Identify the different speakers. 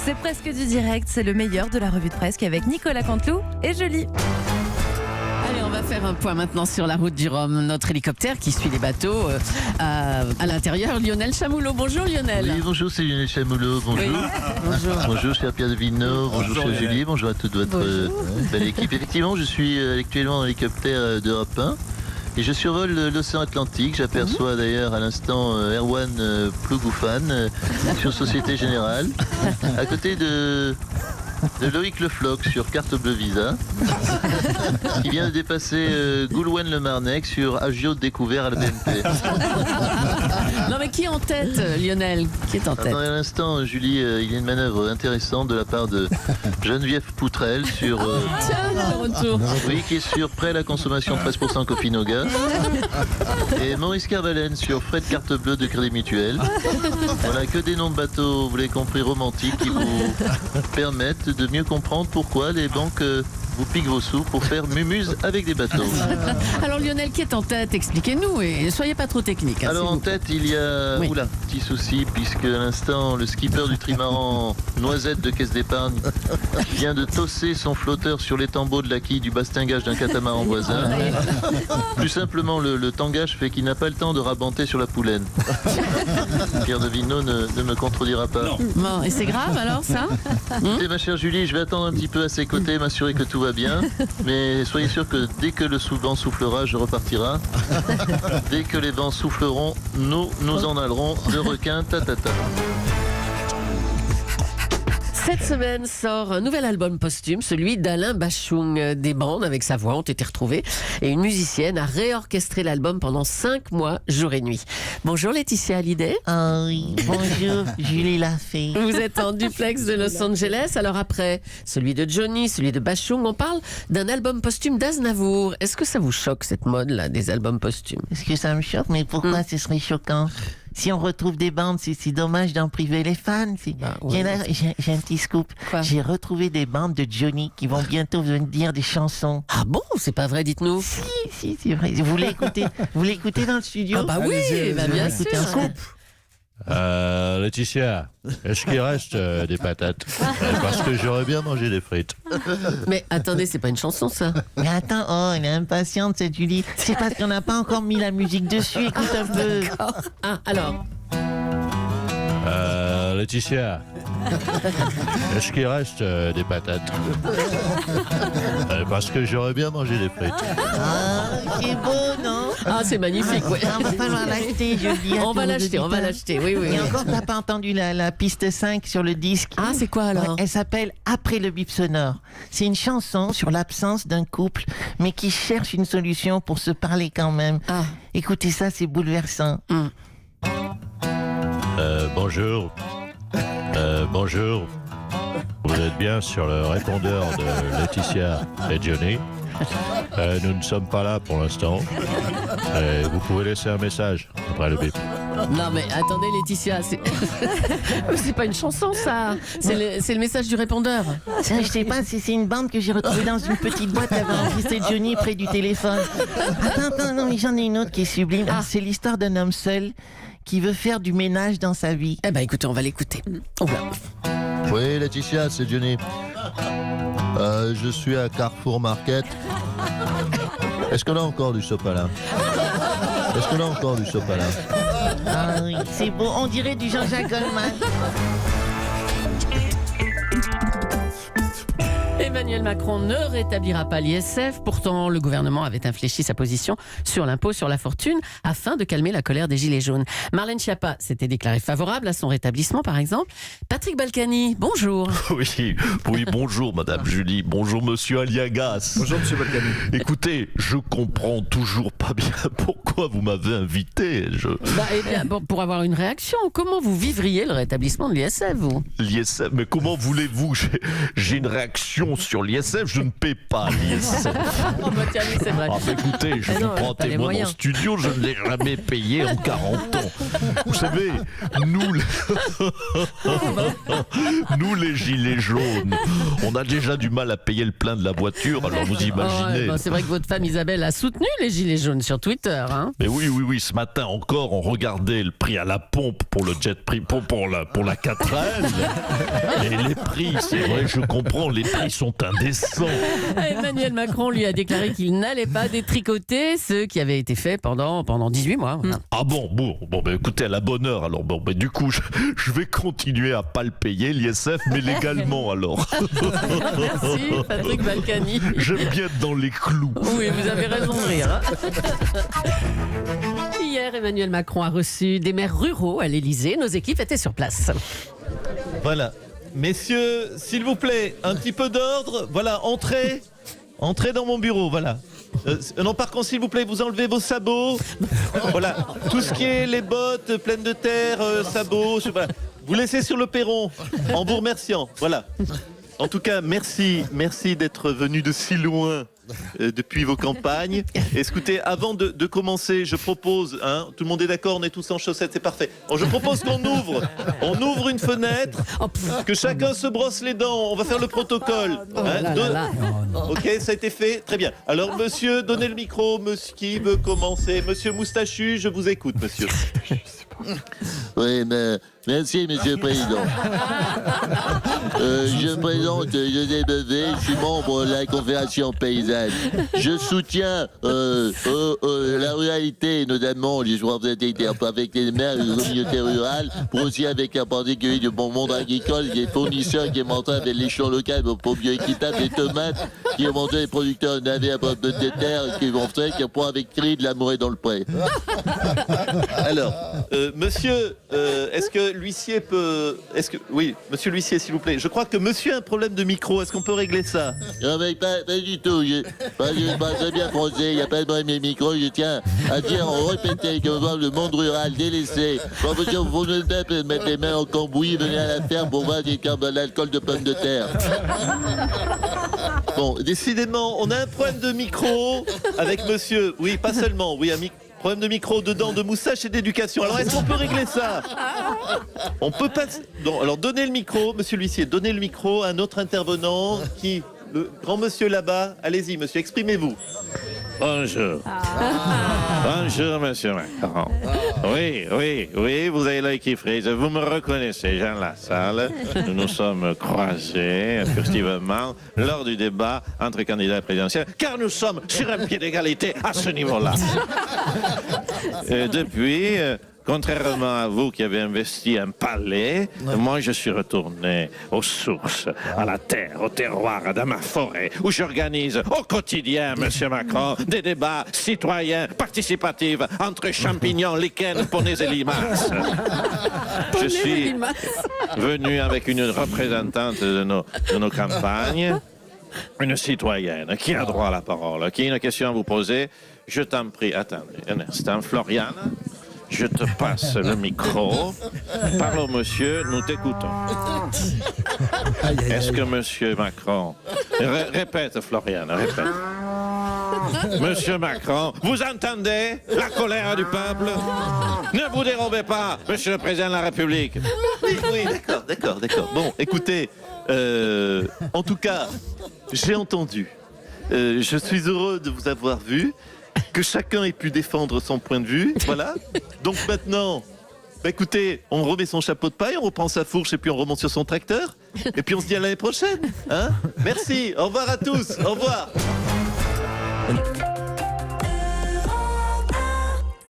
Speaker 1: C'est presque du direct, c'est le meilleur de la revue de presse avec Nicolas Canteloup et Julie.
Speaker 2: Allez, on va faire un point maintenant sur la route du Rhum. Notre hélicoptère qui suit les bateaux à l'intérieur, Lionel Chamoulot. Bonjour Lionel.
Speaker 3: Oui, bonjour, c'est Lionel Chamoulot. Bonjour.
Speaker 2: Oui. Bonjour.
Speaker 3: Bonjour, cher Pierre de Vigneault. Bonjour, cher Julie. Bonjour à toute votre belle équipe. Effectivement, je suis actuellement en hélicoptère d'Europe 1 et je survole l'océan Atlantique. J'aperçois d'ailleurs à l'instant Erwan Plougoufane sur Société Générale, à côté de Loïc Le Floch sur Carte Bleue Visa, qui vient de dépasser Goulwen-le-Marnec sur Agio découvert à la BNP.
Speaker 2: Non mais qui est en tête, Lionel? Qui est en tête?
Speaker 3: Attendez un instant, Julie, il y a une manœuvre intéressante de la part de Geneviève Poutrel sur...
Speaker 2: Tiens, le retour.
Speaker 3: oui, qui est sur prêt à la consommation 13% copine au gaz. Et Maurice Carvalène sur frais de carte bleue de Crédit Mutuel. Voilà, que des noms de bateaux, vous l'avez compris, romantiques, qui vous permettent de mieux comprendre pourquoi les banques vous piquent vos sous pour faire mumuse avec des bateaux.
Speaker 2: Alors Lionel, qui est en tête? Expliquez-nous et soyez pas trop technique. Hein,
Speaker 3: Alors en tête, il y a...
Speaker 2: Oui.
Speaker 3: Oula, petit souci, puisque à l'instant, le skipper du trimaran Noisette de Caisse d'Épargne vient de tosser son flotteur sur les tambours de la quille du bastingage d'un catamaran voisin. Plus simplement, le tangage fait qu'il n'a pas le temps de rabanter sur la poulaine. Pierre de Vigneault ne me contredira pas.
Speaker 2: Bon, et c'est grave alors ça?
Speaker 3: Écoutez, ma chère Julie, je vais attendre un petit peu à ses côtés, m'assurer que tout va bien. Mais soyez sûr que dès que le vent soufflera, je repartira. Dès que les vents souffleront, nous en allerons de requin, ta.
Speaker 2: Cette semaine sort un nouvel album posthume, celui d'Alain Bachung. Des bandes avec sa voix ont été retrouvées et une musicienne a réorchestré l'album pendant 5 mois, jour et nuit. Bonjour Laetitia Hallyday.
Speaker 4: Ah oui, bonjour, Julie Lafay.
Speaker 2: Vous êtes en duplex de Los Angeles. Alors après celui de Johnny, celui de Bachung, on parle d'un album posthume d'Aznavour. Est-ce que ça vous choque cette mode-là des albums posthumes?
Speaker 4: Est-ce que ça me choque? Mais pourquoi ce serait choquant? Si on retrouve des bandes, c'est dommage d'en priver les fans.
Speaker 2: Bah, ouais.
Speaker 4: J'ai un petit scoop.
Speaker 2: Quoi?
Speaker 4: J'ai retrouvé des bandes de Johnny qui vont bientôt venir dire des chansons.
Speaker 2: Ah bon? C'est pas vrai, dites-nous.
Speaker 4: Si, c'est vrai. Vous l'écoutez dans le studio?
Speaker 2: Ah bah oui, bah bien sûr.
Speaker 4: Écoutez un scoop.
Speaker 5: Laetitia, est-ce qu'il reste des patates? Parce que j'aurais bien mangé des frites.
Speaker 2: Mais attendez, c'est pas une chanson ça.
Speaker 4: Mais attends, oh, elle est impatiente cette Julie. C'est parce qu'on n'a pas encore mis la musique dessus. Écoute un peu.
Speaker 2: Ah, alors.
Speaker 5: Laetitia, est-ce qu'il reste des patates? Parce que j'aurais bien mangé des frites.
Speaker 4: Ah, c'est beau, non?
Speaker 2: Ah, c'est magnifique, ouais.
Speaker 4: On va falloir l'acheter, je dis.
Speaker 2: On va l'acheter, oui.
Speaker 4: Et encore, t'as pas entendu la piste 5 sur le disque?
Speaker 2: Ah, c'est quoi alors?
Speaker 4: Ouais, elle s'appelle Après le bip sonore. C'est une chanson sur l'absence d'un couple, mais qui cherche une solution pour se parler quand même.
Speaker 2: Ah.
Speaker 4: Écoutez ça, c'est bouleversant.
Speaker 5: Bonjour. Bonjour. Vous êtes bien sur le répondeur de Laetitia et Johnny. Nous ne sommes pas là pour l'instant. Vous pouvez laisser un message après le bip.
Speaker 2: Non mais attendez Laetitia, c'est pas une chanson ça. C'est le message du répondeur.
Speaker 4: Je sais pas, c'est une bande que j'ai retrouvée dans une petite boîte avec enregistré Johnny près du téléphone. Attends, non, mais j'en ai une autre qui est sublime.
Speaker 2: Ah.
Speaker 4: C'est l'histoire d'un homme seul qui veut faire du ménage dans sa vie.
Speaker 2: Eh ben écoutez, on va l'écouter.
Speaker 3: Oui, Laetitia, c'est Johnny. Je suis à Carrefour Market. Est-ce qu'on a encore du sopalin?
Speaker 4: Ah oui, c'est beau, on dirait du Jean-Jacques Goldman.
Speaker 2: Emmanuel Macron ne rétablira pas l'ISF. Pourtant, le gouvernement avait infléchi sa position sur l'impôt sur la fortune afin de calmer la colère des Gilets jaunes. Marlène Schiappa s'était déclarée favorable à son rétablissement, par exemple. Patrick Balkany, bonjour.
Speaker 6: Oui, bonjour Madame Julie, bonjour Monsieur Aliagas.
Speaker 7: Bonjour Monsieur Balkany.
Speaker 6: Écoutez, je comprends toujours pas bien pourquoi vous m'avez invité.
Speaker 2: Eh bien, bon, pour avoir une réaction, comment vous vivriez le rétablissement de l'ISF, vous?
Speaker 6: L'ISF, mais comment voulez-vous? J'ai une réaction sur l'ISF, je ne paie pas l'ISF.
Speaker 2: Oh, bah, tiens, oui, c'est vrai.
Speaker 6: Ah, bah, écoutez, je
Speaker 1: Mais
Speaker 6: vous
Speaker 1: non,
Speaker 6: prends
Speaker 1: t'as les
Speaker 6: témoin, mon
Speaker 1: moyens.
Speaker 6: studio, je ne l'ai jamais payé en 40 ans. Vous savez, nous les gilets jaunes, on a déjà du mal à payer le plein de la voiture, alors vous
Speaker 2: Oh, ouais,
Speaker 6: imaginez.
Speaker 2: bah, c'est vrai que votre femme Isabelle a soutenu les Gilets jaunes sur Twitter. Hein.
Speaker 6: Mais oui, ce matin encore, on regardait le prix à la pompe pour le jet prix, pour la 4L. Et les prix, c'est vrai, je comprends, les prix sont indécents.
Speaker 2: Emmanuel Macron lui a déclaré qu'il n'allait pas détricoter ce qui avait été fait pendant 18 mois. Voilà.
Speaker 6: Ah bon, bah, écoutez, à la bonne heure, alors, bon, bah, du coup, je vais continuer à pas le payer, l'ISF, mais légalement, alors.
Speaker 2: Merci Patrick Balkany.
Speaker 6: J'aime bien être dans les clous.
Speaker 2: Oui, vous avez raison de rire. Hein. Hier, Emmanuel Macron a reçu des maires ruraux à l'Élysée. Nos équipes étaient sur place.
Speaker 7: Voilà. Messieurs, s'il vous plaît, un petit peu d'ordre. Voilà, entrez. Entrez dans mon bureau, voilà. Non, par contre, s'il vous plaît, vous enlevez vos sabots. Voilà. Tout ce qui est les bottes pleines de terre, sabots, voilà. Vous laissez sur le perron en vous remerciant. Voilà. En tout cas, merci d'être venu de si loin depuis vos campagnes. Et écoutez, avant de commencer, je propose, hein, tout le monde est d'accord, on est tous en chaussettes, c'est parfait. Bon, je propose qu'on ouvre une fenêtre, que chacun se brosse les dents. On va faire le protocole. Ok, ça a été fait, très bien. Alors, monsieur, donnez le micro. Monsieur qui veut commencer? Monsieur Moustachu, je vous écoute, monsieur.
Speaker 3: Oui, mais merci, Monsieur le Président. Je me présente José Bevé, je suis membre de la Confédération paysanne. Je soutiens la ruralité, notamment les joueurs avec les maires et les communautés rurales, pour aussi avec un particulier du bon monde agricole, les fournisseurs qui est monté avec l'échelon local pour bioéquitable, les tomates, qui ont monté les producteurs navets à bord de terre, qui vont faire, qui pourront avec cri de l'amour dans le pré.
Speaker 7: Alors, monsieur, est-ce que l'huissier peut... Oui, monsieur l'huissier, s'il vous plaît. Je crois que monsieur a un problème de micro. Est-ce qu'on peut régler ça?
Speaker 3: Non, mais pas du tout. Je parle très bien français, il n'y a pas de problème de micro. Je tiens à dire, répéter que le monde rural délaissé. Quand vous ne mettre les mains en cambouis, venez à la ferme pour voir de l'alcool de pommes de terre.
Speaker 7: Bon, décidément, on a un problème de micro avec monsieur. Oui, pas seulement. Oui, problème de micro, dedans, de moustache et d'éducation. Alors, est-ce qu'on peut régler ça? On peut pas... Non, alors, donnez le micro, monsieur l'huissier, donnez le micro à un autre intervenant qui... Le grand monsieur là-bas. Allez-y, monsieur, exprimez-vous.
Speaker 5: Bonjour. Bonjour, monsieur Macron. Oui, vous avez l'œil qui frise. Vous me reconnaissez, Jean Lassalle. Nous nous sommes croisés furtivement lors du débat entre candidats présidentiels, car nous sommes sur un pied d'égalité à ce niveau-là. Depuis... Contrairement à vous qui avez investi un palais, moi je suis retourné aux sources, à la terre, au terroir, dans ma forêt, où j'organise au quotidien, monsieur Macron, des débats citoyens, participatifs, entre champignons, lichens, poneys et limaces. Je suis venu avec une représentante de nos campagnes, une citoyenne qui a droit à la parole, qui a une question à vous poser. Je t'en prie, attendez un instant, Floriane. Je te passe le micro. Parle au monsieur, nous t'écoutons. Est-ce que monsieur Macron... Répète, Floriane, répète. Monsieur Macron, vous entendez la colère du peuple? Ne vous dérobez pas, monsieur le président de la République.
Speaker 7: Oui, d'accord. Bon, écoutez, en tout cas, j'ai entendu. Je suis heureux de vous avoir vu. Que chacun ait pu défendre son point de vue, voilà. Donc maintenant, écoutez, on remet son chapeau de paille, on reprend sa fourche et puis on remonte sur son tracteur. Et puis on se dit à l'année prochaine. Hein? Merci, au revoir à tous, au revoir.